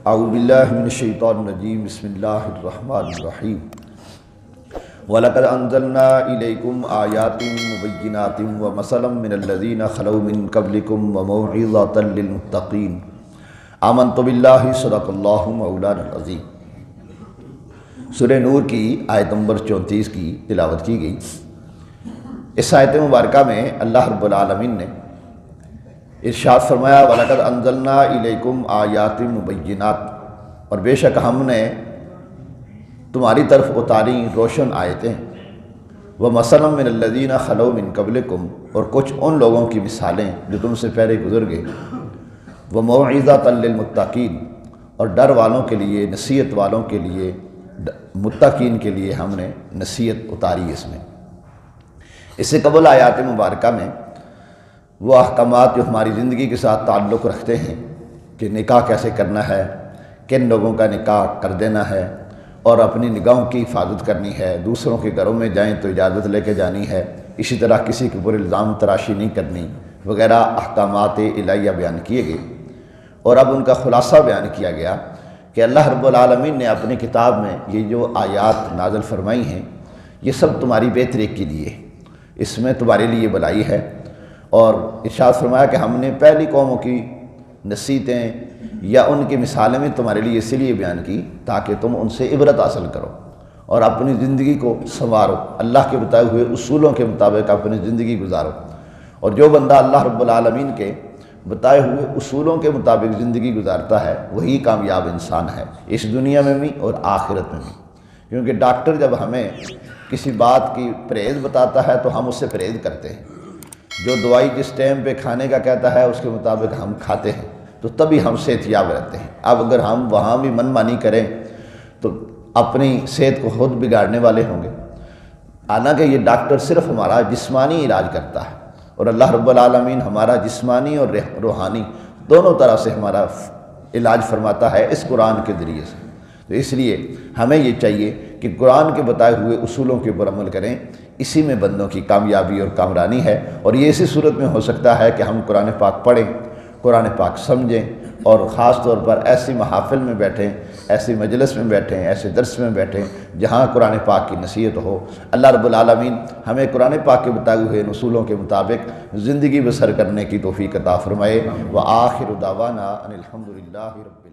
اعوذ باللہ من الشیطان الرجیم بسم اللہ الرحمن الرحیم وَلَقَدْ أَنزَلْنَا إِلَيْكُمْ آيَاتٍ مُبَيِّنَاتٍ وَمَثَلًا مِّنَ الَّذِينَ خَلَوْا مِن قَبْلِكُمْ وَمَوْعِظَةً لِّلْمُتَّقِينَ آمَنْتُ بِاللَّهِ صدق اللہ مولانا العظیم۔ سورہ نور کی آیت نمبر 34 کی تلاوت کی گئی۔ اس آیت مبارکہ میں اللہ رب العالمین نے ارشاد فرمایا وَلَقَدْ أَنزَلْنَا إِلَيْكُمْ آيَاتٍ مُبَيِّنَاتٍ، اور بے شک ہم نے تمہاری طرف اتاری روشن آیتیں، وَمَثَلًا مِّنَ الَّذِينَ خَلَوْا مِن قَبْلِكُمْ، اور کچھ ان لوگوں کی مثالیں جو تم سے پہلے گزر گئے، وَمَوْعِظَةً لِّلْمُتَّقِينَ، اور ڈر والوں کے لیے، نصیحت والوں کے لیے، متقین کے لیے ہم نے نصیحت اتاری اس میں۔ اس سے قبل آیات مبارکہ میں وہ احکامات جو ہماری زندگی کے ساتھ تعلق رکھتے ہیں کہ نکاح کیسے کرنا ہے، کن لوگوں کا نکاح کر دینا ہے، اور اپنی نگاہوں کی حفاظت کرنی ہے، دوسروں کے گھروں میں جائیں تو اجازت لے کے جانی ہے، اسی طرح کسی کے اوپر الزام تراشی نہیں کرنی وغیرہ احکامات الہیہ بیان کیے گئے۔ اور اب ان کا خلاصہ بیان کیا گیا کہ اللہ رب العالمین نے اپنی کتاب میں یہ جو آیات نازل فرمائی ہیں یہ سب تمہاری بہتری کے لیے، اس میں تمہارے لیے بھلائی ہے۔ اور ارشاد فرمایا کہ ہم نے پہلی قوموں کی نصیحتیں یا ان کی مثالیں میں تمہارے لیے اسی لیے بیان کی تاکہ تم ان سے عبرت حاصل کرو اور اپنی زندگی کو سنوارو، اللہ کے بتائے ہوئے اصولوں کے مطابق اپنی زندگی گزارو۔ اور جو بندہ اللہ رب العالمین کے بتائے ہوئے اصولوں کے مطابق زندگی گزارتا ہے وہی کامیاب انسان ہے، اس دنیا میں بھی اور آخرت میں بھی۔ کیونکہ ڈاکٹر جب ہمیں کسی بات کی پرہیز بتاتا ہے تو ہم اس سے پرہیز کرتے ہیں، جو دوائی جس ٹائم پہ کھانے کا کہتا ہے اس کے مطابق ہم کھاتے ہیں، تو تبھی ہم صحت یاب رہتے ہیں۔ اب اگر ہم وہاں بھی من مانی کریں تو اپنی صحت کو خود بگاڑنے والے ہوں گے۔ حالانکہ یہ ڈاکٹر صرف ہمارا جسمانی علاج کرتا ہے، اور اللہ رب العالمین ہمارا جسمانی اور روحانی دونوں طرح سے ہمارا علاج فرماتا ہے اس قرآن کے ذریعے سے۔ تو اس لیے ہمیں یہ چاہیے کہ قرآن کے بتائے ہوئے اصولوں کے اوپر عمل کریں، اسی میں بندوں کی کامیابی اور کامرانی ہے۔ اور یہ اسی صورت میں ہو سکتا ہے کہ ہم قرآن پاک پڑھیں، قرآن پاک سمجھیں، اور خاص طور پر ایسی محافل میں بیٹھیں، ایسی مجلس میں بیٹھیں، ایسے درس میں بیٹھیں جہاں قرآن پاک کی نصیحت ہو۔ اللہ رب العالمین ہمیں قرآن پاک کے بتائے ہوئے اصولوں کے مطابق زندگی بسر کرنے کی توفیق عطا فرمائے۔ وآخر دعوانا ان الحمد للہ رب